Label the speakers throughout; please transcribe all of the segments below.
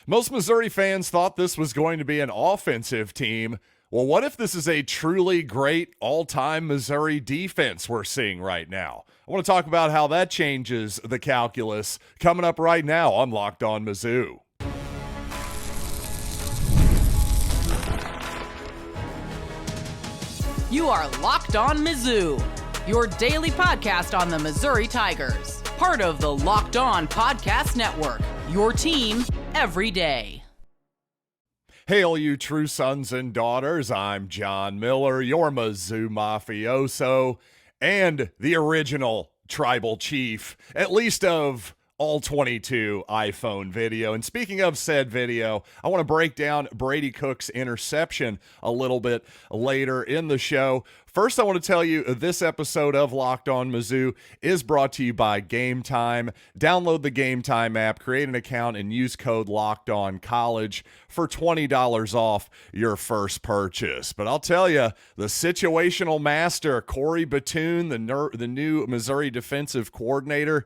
Speaker 1: Most Missouri fans thought this was going to be an offensive team. Well, what if this is a truly great all-time Missouri defense we're seeing right now? I want to talk about how that changes the calculus coming up right now on Locked On Mizzou.
Speaker 2: You are Locked On Mizzou, your daily podcast on the Missouri Tigers. Part of the Locked On Podcast Network, your team every day.
Speaker 1: Hail you true sons and daughters, I'm John Miller, your Mizzou mafioso, and the original tribal chief, at least of all 22 iPhone video. And speaking of said video, I want to break down Brady Cook's interception a little bit later in the show. First, I want to tell you this episode of Locked On Mizzou is brought to you by Game Time. Download the Game Time app, create an account, and use code LOCKEDONCollege for $20 off your first purchase. But I'll tell you, the situational master, Cory Batoon, the new Missouri defensive coordinator,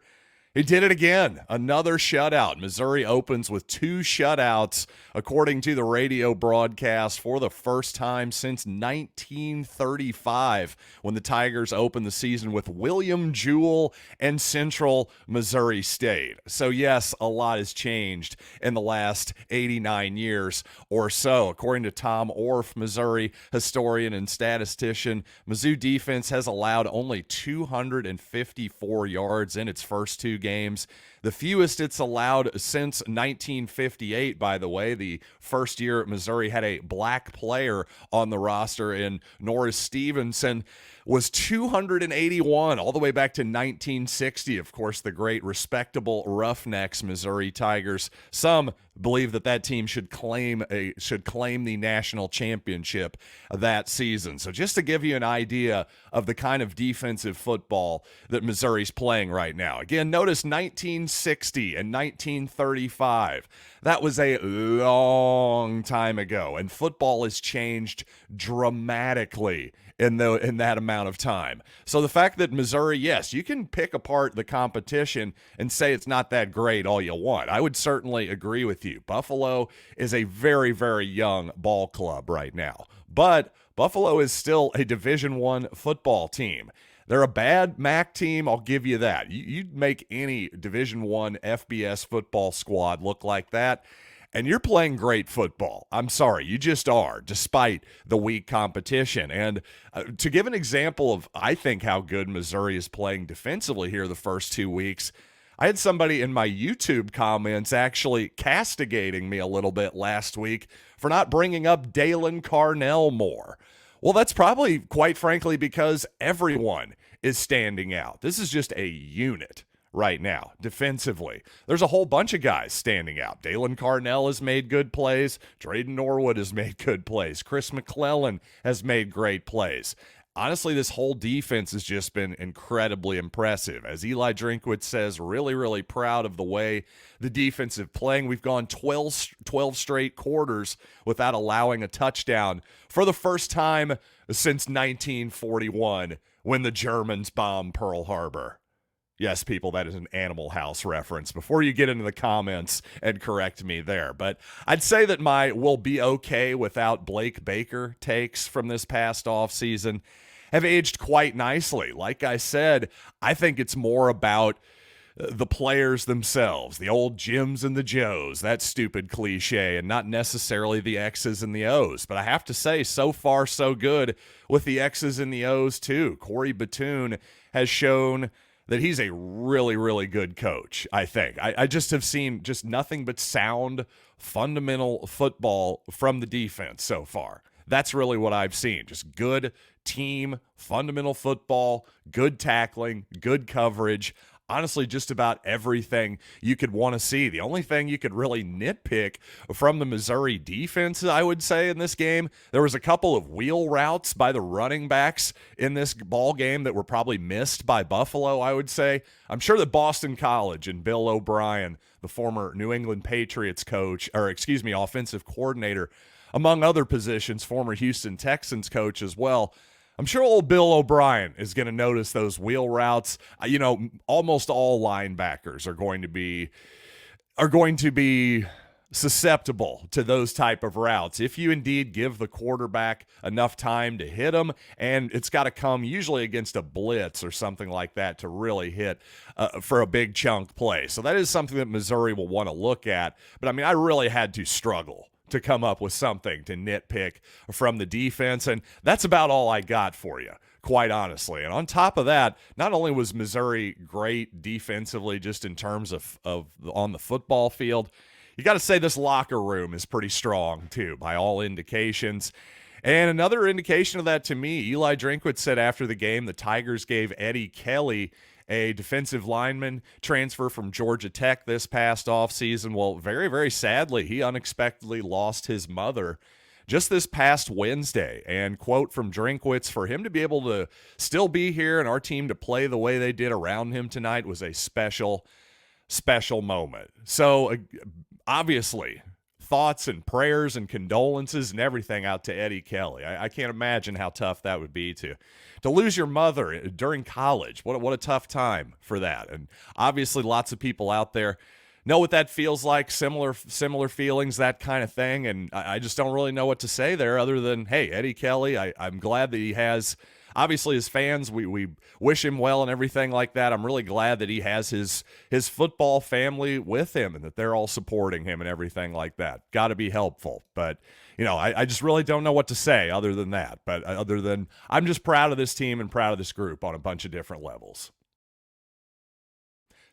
Speaker 1: he did it again. Another shutout. Missouri opens with 2 shutouts, according to the radio broadcast, for the first time since 1935, when the Tigers opened the season with William Jewell and Central Missouri State. So yes, a lot has changed in the last 89 years or so. According to Tom Orff, Missouri historian and statistician, Mizzou defense has allowed only 254 yards in its first 2 games. The fewest it's allowed since 1958, by the way. The first year Missouri had a black player on the roster in Norris Stevenson was 281 all the way back to 1960. Of course, the great respectable Roughnecks Missouri Tigers. Some believe that team should claim the national championship that season. So just to give you an idea of the kind of defensive football that Missouri's playing right now. Again, notice 1960 and 1935. That was a long time ago, and football has changed dramatically in that amount of time. So the fact that Missouri, yes, you can pick apart the competition and say it's not that great all you want. I would certainly agree with you. Buffalo is a very, very young ball club right now, but Buffalo is still a Division I football team. They're a bad MAC team, I'll give you that. You'd make any Division I FBS football squad look like that, and you're playing great football. I'm sorry, you just are, despite the weak competition. And to give an example of, I think, how good Missouri is playing defensively here the first 2 weeks, I had somebody in my YouTube comments actually castigating me a little bit last week for not bringing up Dalen Carnell more. Well, that's probably, quite frankly, because everyone is standing out. This is just a unit right now, defensively. There's a whole bunch of guys standing out. Dalen Carnell has made good plays. Trae Norwood has made good plays. Chris McClellan has made great plays. Honestly, this whole defense has just been incredibly impressive. As Eli Drinkwitz says, really, really proud of the way the defense is playing. We've gone 12 straight quarters without allowing a touchdown for the first time since 1941 when the Germans bombed Pearl Harbor. Yes, people, that is an Animal House reference before you get into the comments and correct me there. But I'd say that my will be okay without Blake Baker takes from this past offseason have aged quite nicely. Like I said, I think it's more about the players themselves, the old Jims and the Joes, that stupid cliche, and not necessarily the X's and the O's. But I have to say, so far so good with the X's and the O's too. Cory Batoon has shown that he's a really, really good coach, I think. I just have seen just nothing but sound, fundamental football from the defense so far. That's really what I've seen. Just good team, fundamental football, good tackling, good coverage. Honestly, just about everything you could want to see. The only thing you could really nitpick from the Missouri defense, I would say, in this game, there was a couple of wheel routes by the running backs in this ball game that were probably missed by Buffalo, I would say. I'm sure that Boston College and Bill O'Brien, the former New England Patriots offensive coordinator, among other positions, former Houston Texans coach as well, I'm sure old Bill O'Brien is going to notice those wheel routes. Almost all linebackers are going to be susceptible to those type of routes if you indeed give the quarterback enough time to hit them, and it's got to come usually against a blitz or something like that to really hit for a big chunk play. So that is something that Missouri will want to look at. But I mean, I really had to struggle to come up with something to nitpick from the defense, and that's about all I got for you, quite honestly. And on top of that, not only was Missouri great defensively just in terms of on the football field, you got to say this locker room is pretty strong too, by all indications. And another indication of that to me, Eli Drinkwitz said after the game the Tigers gave Eddie Kelly, a defensive lineman transfer from Georgia Tech this past offseason. Well, very, very sadly, he unexpectedly lost his mother just this past Wednesday. And quote from Drinkwitz, for him to be able to still be here and our team to play the way they did around him tonight was a special, special moment. So obviously, thoughts and prayers and condolences and everything out to Eddie Kelly. I can't imagine how tough that would be to lose your mother during college. What a tough time for that. And obviously lots of people out there know what that feels like, similar feelings, that kind of thing. And I just don't really know what to say there other than, hey, Eddie Kelly, I'm glad that he has, obviously as fans, we wish him well and everything like that. I'm really glad that he has his football family with him and that they're all supporting him and everything like that. Got to be helpful. But, you know, I just really don't know what to say other than that. But other than I'm just proud of this team and proud of this group on a bunch of different levels.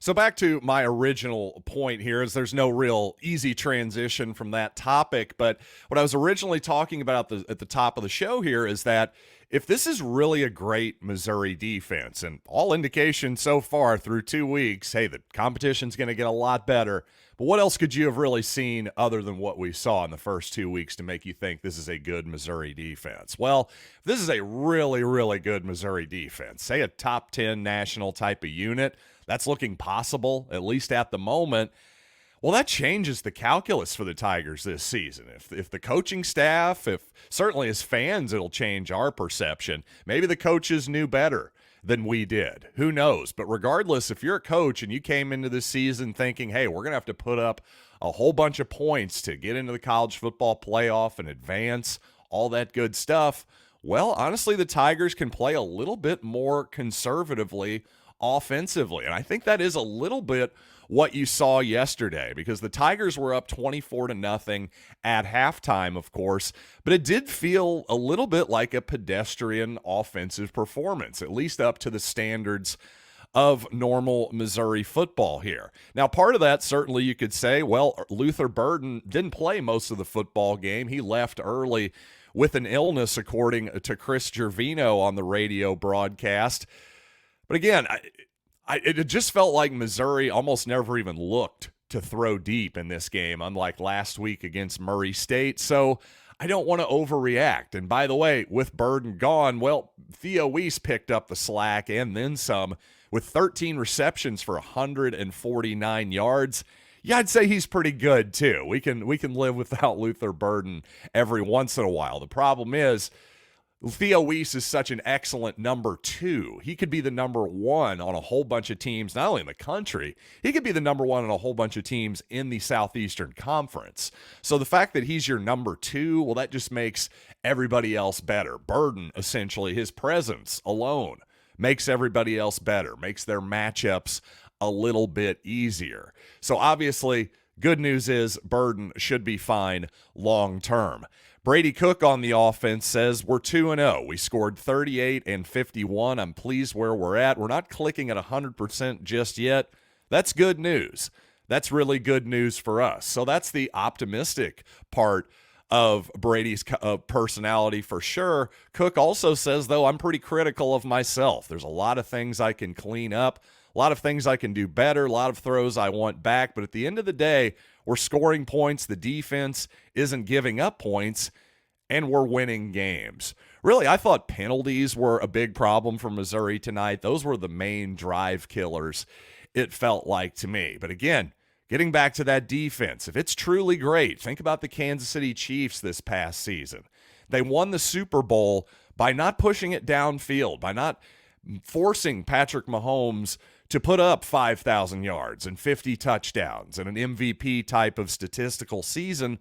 Speaker 1: So back to my original point here is there's no real easy transition from that topic. But what I was originally talking about at the top of the show here is that if this is really a great Missouri defense, and all indications so far through 2 weeks, hey, the competition's going to get a lot better. But what else could you have really seen other than what we saw in the first 2 weeks to make you think this is a good Missouri defense? Well, if this is a really, really good Missouri defense, say a top 10 national type of unit, that's looking possible, at least at the moment. Well, that changes the calculus for the Tigers this season. If the coaching staff, if certainly as fans, it'll change our perception. Maybe the coaches knew better than we did. Who knows? But regardless, if you're a coach and you came into this season thinking, hey, we're going to have to put up a whole bunch of points to get into the college football playoff and advance, all that good stuff, well, honestly, the Tigers can play a little bit more conservatively offensively. And I think that is a little bit what you saw yesterday, because the Tigers were up 24-0 at halftime, of course, but it did feel a little bit like a pedestrian offensive performance, at least up to the standards of normal Missouri football here. Now, part of that, certainly you could say, well, Luther Burden didn't play most of the football game. He left early with an illness, according to Chris Gervino on the radio broadcast. But again, it just felt like Missouri almost never even looked to throw deep in this game, unlike last week against Murray State. So I don't want to overreact. And by the way, with Burden gone, well, Theo Wease picked up the slack and then some with 13 receptions for 149 yards. Yeah, I'd say he's pretty good too. We can live without Luther Burden every once in a while. The problem is, Theo Wease is such an excellent number 2. He could be the number 1 on a whole bunch of teams, not only in the country, he could be the number 1 on a whole bunch of teams in the Southeastern Conference. So the fact that he's your number 2, well, that just makes everybody else better. Burden, essentially, his presence alone makes everybody else better, makes their matchups a little bit easier. So obviously, good news is Burden should be fine long term. Brady Cook on the offense says we're 2-0. We scored 38 and 51. I'm pleased where we're at. We're not clicking at 100% just yet. That's good news. That's really good news for us. So that's the optimistic part of Brady's personality for sure. Cook also says, though, I'm pretty critical of myself. There's a lot of things I can clean up, a lot of things I can do better, a lot of throws I want back. But at the end of the day, we're scoring points. The defense isn't giving up points, and we're winning games. Really, I thought penalties were a big problem for Missouri tonight. Those were the main drive killers, it felt like to me. But again, getting back to that defense, if it's truly great, think about the Kansas City Chiefs this past season. They won the Super Bowl by not pushing it downfield, by not forcing Patrick Mahomes to put up 5,000 yards and 50 touchdowns and an MVP type of statistical season.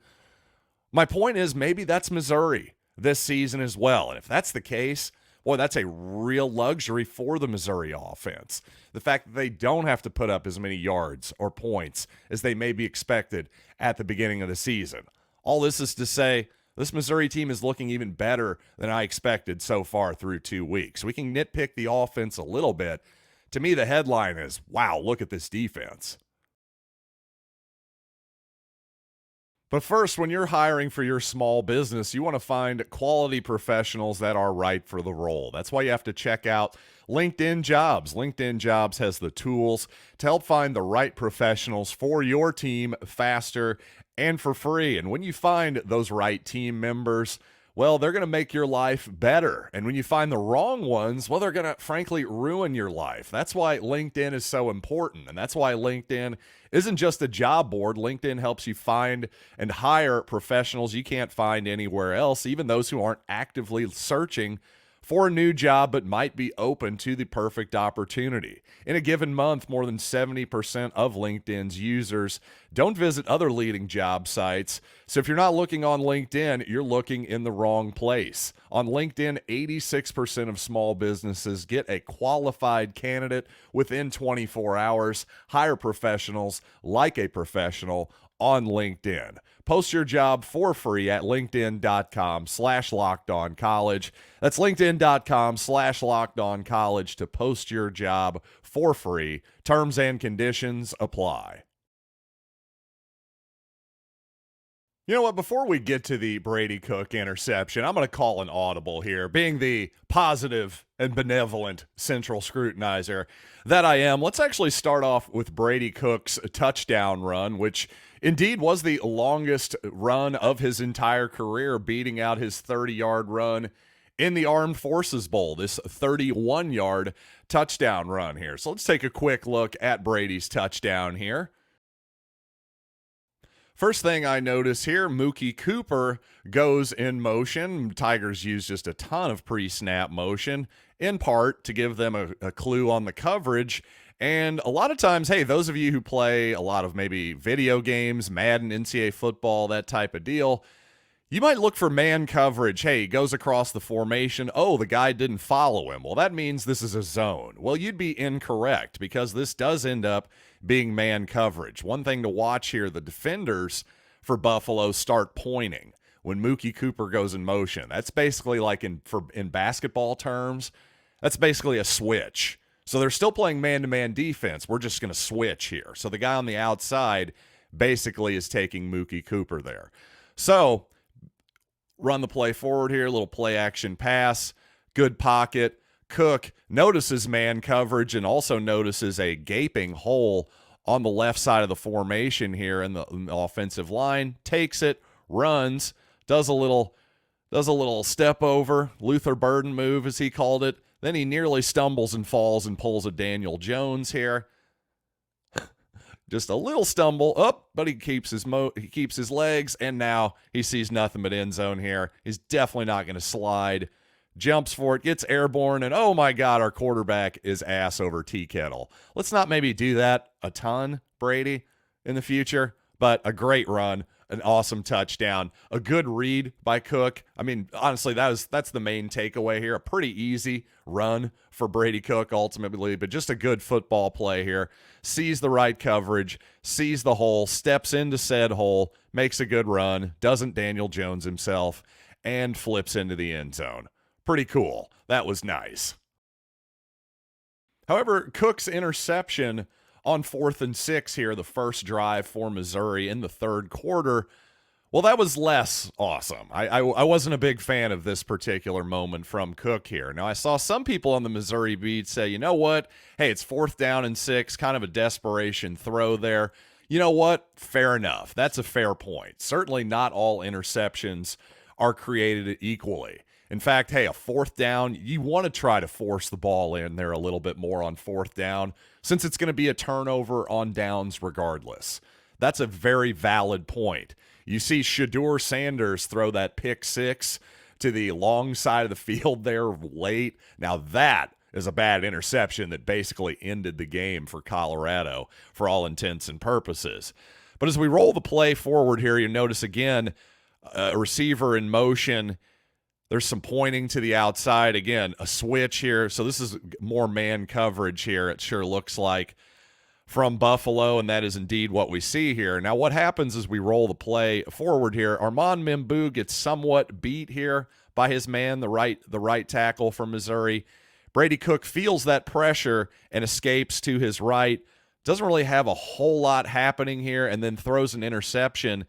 Speaker 1: My point is maybe that's Missouri this season as well. And if that's the case, boy, that's a real luxury for the Missouri offense. The fact that they don't have to put up as many yards or points as they may be expected at the beginning of the season. All this is to say, this Missouri team is looking even better than I expected so far through 2 weeks. We can nitpick the offense a little bit. To me, the headline is, wow, look at this defense. But first, when you're hiring for your small business, you want to find quality professionals that are right for the role. That's why you have to check out LinkedIn Jobs. LinkedIn Jobs has the tools to help find the right professionals for your team faster and for free. And when you find those right team members, well, they're going to make your life better. And when you find the wrong ones, well, they're going to frankly ruin your life. That's why LinkedIn is so important. And that's why LinkedIn isn't just a job board. LinkedIn helps you find and hire professionals you can't find anywhere else, even those who aren't actively searching for a new job but might be open to the perfect opportunity. In a given month, more than 70% of LinkedIn's users don't visit other leading job sites. So if you're not looking on LinkedIn, you're looking in the wrong place. On LinkedIn, 86% of small businesses get a qualified candidate within 24 hours. Hire professionals like a professional on LinkedIn. Post your job for free at linkedin.com/lockedoncollege. That's linkedin.com/lockedoncollege to post your job for free. Terms and conditions apply. You know what? Before we get to the Brady Cook interception, I'm going to call an audible here. Being the positive and benevolent central scrutinizer that I am, let's actually start off with Brady Cook's touchdown run, which indeed was the longest run of his entire career, beating out his 30-yard run in the Armed Forces Bowl, this 31-yard touchdown run here. So let's take a quick look at Brady's touchdown here. First thing I notice here, Mookie Cooper goes in motion. Tigers use just a ton of pre-snap motion, in part to give them a clue on the coverage. And a lot of times, hey, those of you who play a lot of maybe video games, Madden, NCAA football, that type of deal, you might look for man coverage. Hey, he goes across the formation. Oh, the guy didn't follow him. Well, that means this is a zone. Well, you'd be incorrect because this does end up being man coverage. One thing to watch here, the defenders for Buffalo start pointing when Mookie Cooper goes in motion. That's basically like in basketball terms, that's basically a switch. So they're still playing man-to-man defense. We're just going to switch here. So the guy on the outside basically is taking Mookie Cooper there. So run the play forward here, little play action pass, good pocket. Cook notices man coverage and also notices a gaping hole on the left side of the formation here in the offensive line, takes it, runs, does a little step over, Luther Burden move as he called it. Then he nearly stumbles and falls and pulls a Daniel Jones here. Just a little stumble up, but he keeps his legs, and now he sees nothing but end zone here. He's definitely not going to slide. Jumps for it, gets airborne, and oh my God, our quarterback is ass over tea kettle. Let's not maybe do that a ton, Brady, in the future, but a great run, an awesome touchdown, a good read by Cook. I mean, honestly, that's the main takeaway here. A pretty easy run for Brady Cook ultimately, but just a good football play here. Sees the right coverage, sees the hole, steps into said hole, makes a good run, doesn't Daniel Jones himself, and flips into the end zone. Pretty cool. That was nice. However, Cook's interception on 4th and 6 here, the first drive for Missouri in the third quarter, well, that was less awesome. I wasn't a big fan of this particular moment from Cook here. Now, I saw some people on the Missouri beat say, you know what? Hey, it's 4th down and 6, kind of a desperation throw there. You know what? Fair enough. That's a fair point. Certainly not all interceptions are created equally. In fact, hey, a 4th down, you want to try to force the ball in there a little bit more on 4th down since it's going to be a turnover on downs regardless. That's a very valid point. You see Shedeur Sanders throw that pick 6 to the long side of the field there late. Now that is a bad interception that basically ended the game for Colorado for all intents and purposes. But as we roll the play forward here, you notice again a receiver in motion. There's some pointing to the outside. Again, a switch here. So this is more man coverage here, it sure looks like, from Buffalo, and that is indeed what we see here. Now what happens as we roll the play forward here, Armand Mimbo gets somewhat beat here by his man, the right tackle from Missouri. Brady Cook feels that pressure and escapes to his right. Doesn't really have a whole lot happening here, and then throws an interception.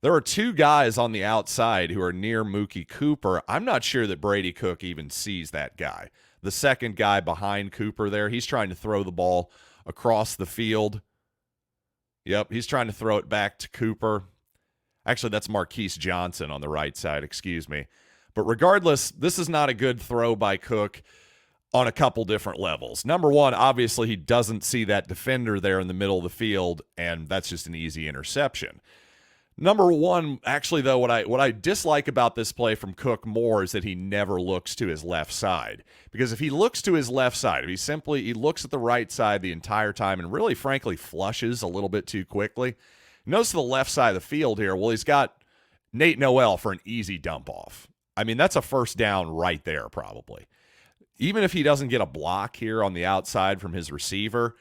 Speaker 1: There are two guys on the outside who are near Mookie Cooper. I'm not sure that Brady Cook even sees that guy. The second guy behind Cooper there, he's trying to throw the ball across the field. Yep, he's trying to throw it back to Cooper. Actually, that's Marquise Johnson on the right side, excuse me. But regardless, this is not a good throw by Cook on a couple different levels. Number one, obviously he doesn't see that defender there in the middle of the field, and that's just an easy interception. Number one, actually, though, what I dislike about this play from Cook more is that he never looks to his left side. Because if he looks to his left side, if he looks at the right side the entire time and really, frankly, flushes a little bit too quickly. Notice the left side of the field here. Well, he's got Nate Noel for an easy dump off. I mean, that's a first down right there, probably. Even if he doesn't get a block here on the outside from his receiver,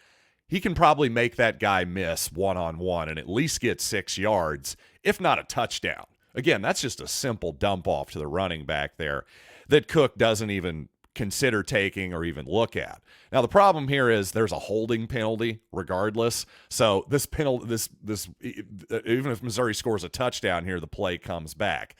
Speaker 1: he can probably make that guy miss one-on-one and at least get 6 yards, if not a touchdown. Again, that's just a simple dump off to the running back there that Cook doesn't even consider taking or even look at. Now, the problem here is there's a holding penalty regardless. So this penalty, even if Missouri scores a touchdown here, the play comes back.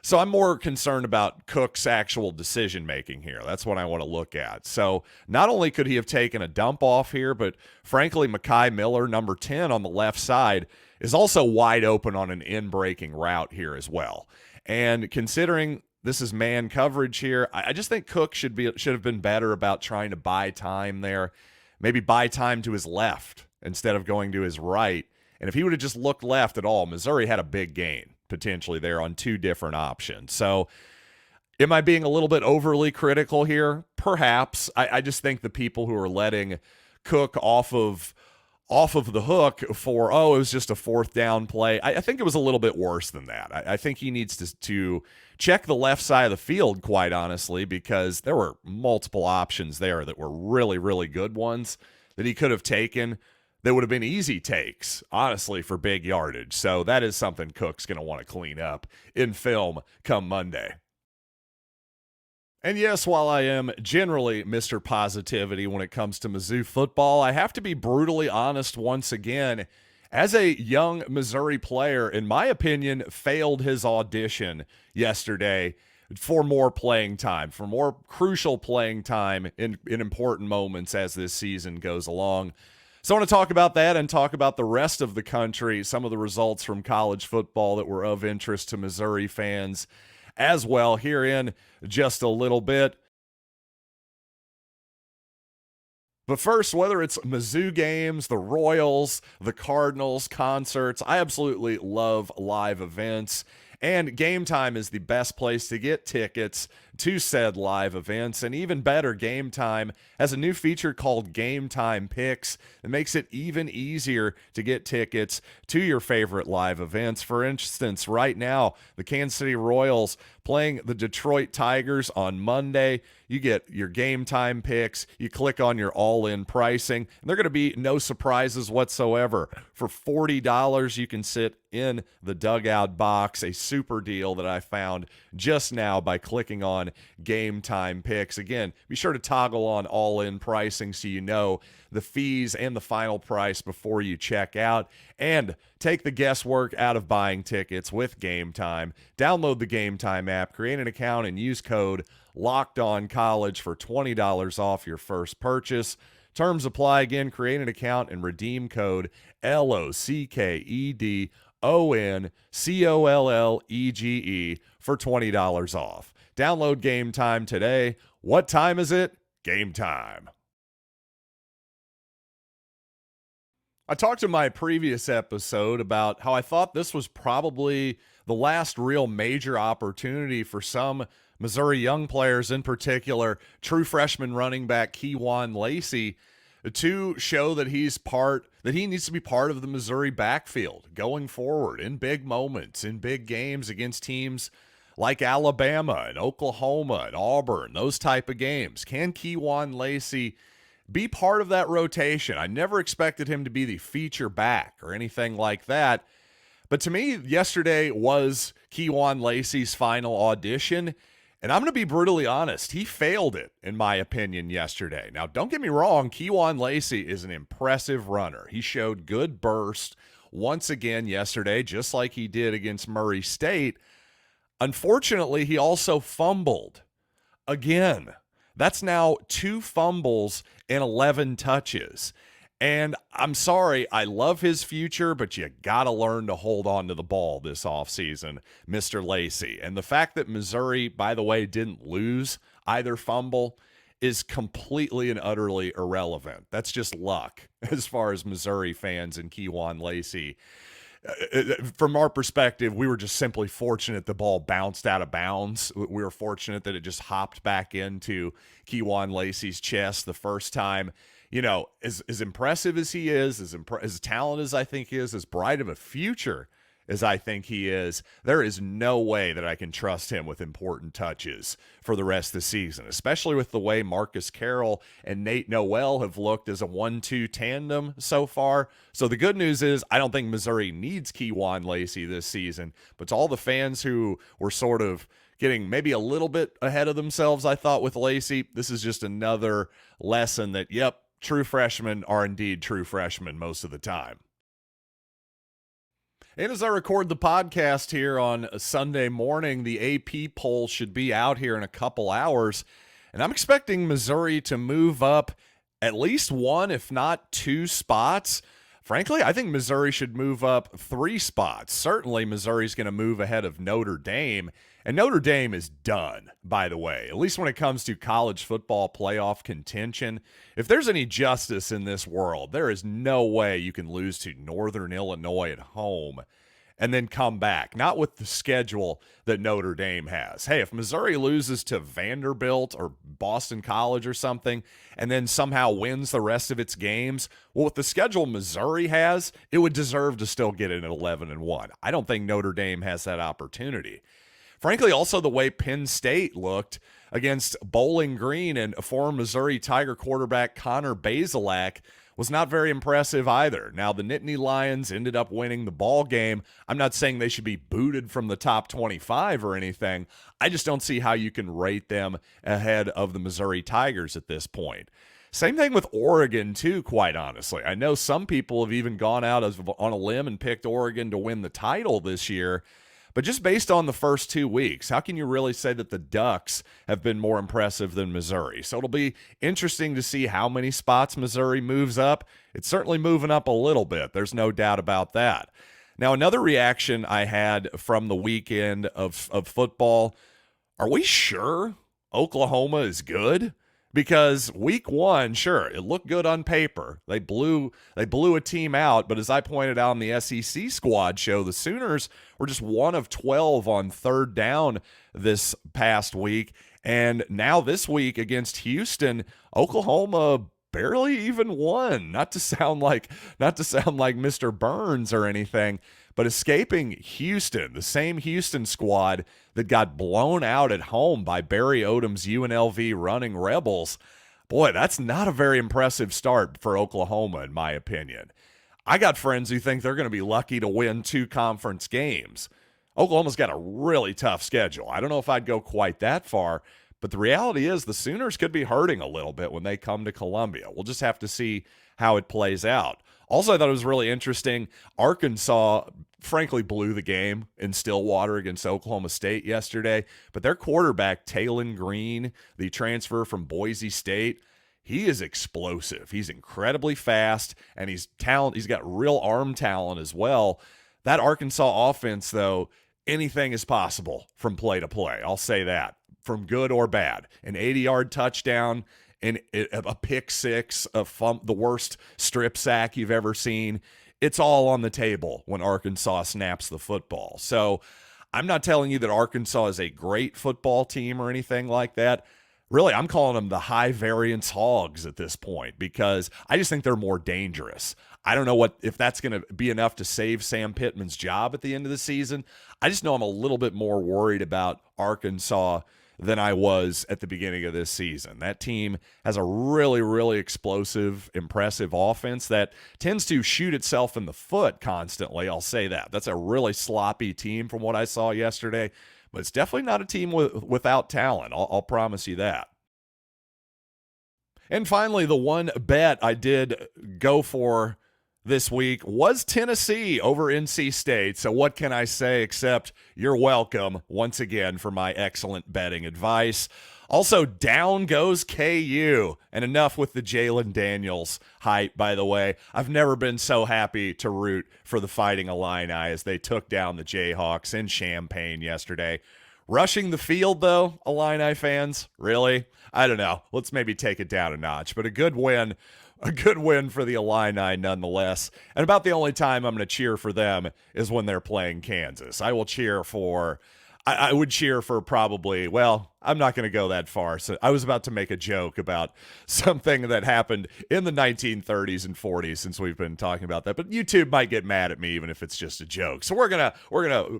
Speaker 1: So I'm more concerned about Cook's actual decision-making here. That's what I want to look at. So not only could he have taken a dump off here, but frankly, Mekhi Miller, number 10 on the left side, is also wide open on an in-breaking route here as well. And considering this is man coverage here, I just think Cook should have been better about trying to buy time there. Maybe buy time to his left instead of going to his right. And if he would have just looked left at all, Missouri had a big gain potentially there on two different options. So am I being a little bit overly critical here? Perhaps. I just think the people who are letting Cook off of the hook for, it was just a fourth down play, I think it was a little bit worse than that. I think he needs to check the left side of the field, quite honestly, because there were multiple options there that were really, really good ones that he could have taken that would have been easy takes, honestly, for big yardage. So that is something Cook's going to want to clean up in film come Monday. And yes, while I am generally Mr. Positivity when it comes to Mizzou football, I have to be brutally honest once again. As a young Missouri player, in my opinion, failed his audition yesterday for more playing time, for more crucial playing time in important moments as this season goes along. So I want to talk about that and talk about the rest of the country, some of the results from college football that were of interest to Missouri fans as well here in just a little bit. But first, whether it's Mizzou games, the Royals, the Cardinals, concerts, I absolutely love live events. And Game Time is the best place to get tickets to said live events. And even better, Game Time has a new feature called Game Time Picks that makes it even easier to get tickets to your favorite live events. For instance, right now, the Kansas City Royals playing the Detroit Tigers on Monday. You get your Game Time picks. You click on your all-in pricing, and there are going to be no surprises whatsoever. For $40, you can sit in the dugout box, a super deal that I found just now by clicking on Game Time picks. Again, be sure to toggle on all-in pricing so you know the fees and the final price before you check out. And take the guesswork out of buying tickets with Game Time. Download the Game Time app, create an account, and use code LOCKEDONCollege for $20 off your first purchase. Terms apply. Again, create an account and redeem code LOCKEDONCOLLEGE for $20 off. Download Game Time today. What time is it? Game time. I talked in my previous episode about how I thought this was probably the last real major opportunity for some Missouri young players in particular, true freshman running back Kewan Lacy, to show that he needs to be part of the Missouri backfield going forward in big moments, in big games against teams like Alabama and Oklahoma and Auburn, those type of games. Can Kewan Lacy be part of that rotation? I never expected him to be the feature back or anything like that. But to me, yesterday was Kewan Lacy's final audition. And I'm going to be brutally honest. He failed it, in my opinion, yesterday. Now, don't get me wrong. Kewan Lacy is an impressive runner. He showed good burst once again yesterday, just like he did against Murray State. Unfortunately, he also fumbled again. That's now 2 fumbles and 11 touches. And I'm sorry, I love his future, but you got to learn to hold on to the ball this offseason, Mr. Lacy. And the fact that Missouri, by the way, didn't lose either fumble is completely and utterly irrelevant. That's just luck as far as Missouri fans and Kewan Lacy. From our perspective, we were just simply fortunate the ball bounced out of bounds. We were fortunate that it just hopped back into Kewan Lacy's chest the first time. You know, as impressive as he is, as talented as I think he is, as bright of a future as I think he is, there is no way that I can trust him with important touches for the rest of the season, especially with the way Marcus Carroll and Nate Noel have looked as a 1-2 tandem so far. So the good news is I don't think Missouri needs Kewan Lacy this season, but to all the fans who were sort of getting maybe a little bit ahead of themselves, I thought, with Lacy, this is just another lesson that, yep, true freshmen are indeed true freshmen most of the time. And as I record the podcast here on a Sunday morning, the AP poll should be out here in a couple hours. And I'm expecting Missouri to move up at least 1, if not 2 spots. Frankly, I think Missouri should move up 3 spots. Certainly, Missouri's going to move ahead of Notre Dame. And Notre Dame is done, by the way, at least when it comes to college football playoff contention. If there's any justice in this world, there is no way you can lose to Northern Illinois at home and then come back. Not with the schedule that Notre Dame has. Hey, if Missouri loses to Vanderbilt or Boston College or something and then somehow wins the rest of its games, well, with the schedule Missouri has, it would deserve to still get in at 11-1. I don't think Notre Dame has that opportunity. Frankly, also the way Penn State looked against Bowling Green and former Missouri Tiger quarterback Connor Bazelak was not very impressive either. Now, the Nittany Lions ended up winning the ball game. I'm not saying they should be booted from the top 25 or anything. I just don't see how you can rate them ahead of the Missouri Tigers at this point. Same thing with Oregon, too, quite honestly. I know some people have even gone out on a limb and picked Oregon to win the title this year. But just based on the first 2 weeks, how can you really say that the Ducks have been more impressive than Missouri? So it'll be interesting to see how many spots Missouri moves up. It's certainly moving up a little bit. There's no doubt about that. Now, another reaction I had from the weekend of football, are we sure Oklahoma is good? Because week 1, sure, it looked good on paper. They blew a team out, but as I pointed out on the SEC squad show, the Sooners were just 1 of 12 on 3rd down this past week. And now this week against Houston, Oklahoma barely even won. Not to sound like Mr. Burns or anything, but escaping Houston, the same Houston squad that got blown out at home by Barry Odom's UNLV running Rebels. Boy, that's not a very impressive start for Oklahoma, in my opinion. I got friends who think they're going to be lucky to win 2 conference games. Oklahoma's got a really tough schedule. I don't know if I'd go quite that far, but the reality is the Sooners could be hurting a little bit when they come to Columbia. We'll just have to see how it plays out. Also, I thought it was really interesting. Arkansas, frankly, blew the game in Stillwater against Oklahoma State yesterday. But their quarterback, Dalen Green, the transfer from Boise State, he is explosive. He's incredibly fast, and he's got real arm talent as well. That Arkansas offense, though, anything is possible from play to play. I'll say that, from good or bad. An 80-yard touchdown, and a pick six, the worst strip sack you've ever seen. It's all on the table when Arkansas snaps the football. So I'm not telling you that Arkansas is a great football team or anything like that. Really, I'm calling them the high variance hogs at this point because I just think they're more dangerous. I don't know if that's going to be enough to save Sam Pittman's job at the end of the season. I just know I'm a little bit more worried about Arkansas than I was at the beginning of this season. That team has a really, really explosive, impressive offense that tends to shoot itself in the foot constantly. I'll say that. That's a really sloppy team from what I saw yesterday, but it's definitely not a team without talent. I'll promise you that. And finally, the one bet I did go for this week was Tennessee over NC State. So what can I say except you're welcome once again for my excellent betting advice. Also, down goes KU. And enough with the Jalen Daniels hype, by the way. I've never been so happy to root for the Fighting Illini as they took down the Jayhawks in Champaign yesterday. Rushing the field, though, Illini fans? Really? I don't know. Let's maybe take it down a notch. But a good win. A good win for the Illini nonetheless. And about the only time I'm going to cheer for them is when they're playing Kansas. I would cheer for probably, well, I'm not going to go that far. So I was about to make a joke about something that happened in the 1930s and 40s since we've been talking about that. But YouTube might get mad at me even if it's just a joke. So we're going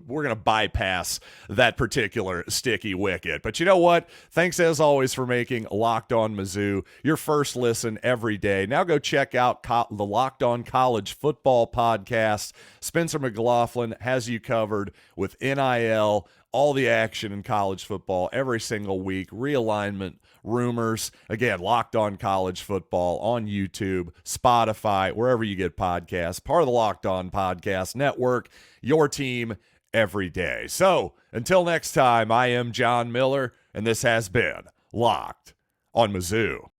Speaker 1: to bypass that particular sticky wicket. But you know what? Thanks as always for making Locked On Mizzou your first listen every day. Now go check out the Locked On College Football podcast. Spencer McLaughlin has you covered with NIL, all the action in college football every single week, realignment, rumors. Again, Locked On College Football on YouTube, Spotify, wherever you get podcasts, part of the Locked On Podcast Network, your team every day. So until next time, I am John Miller, and this has been Locked on Mizzou.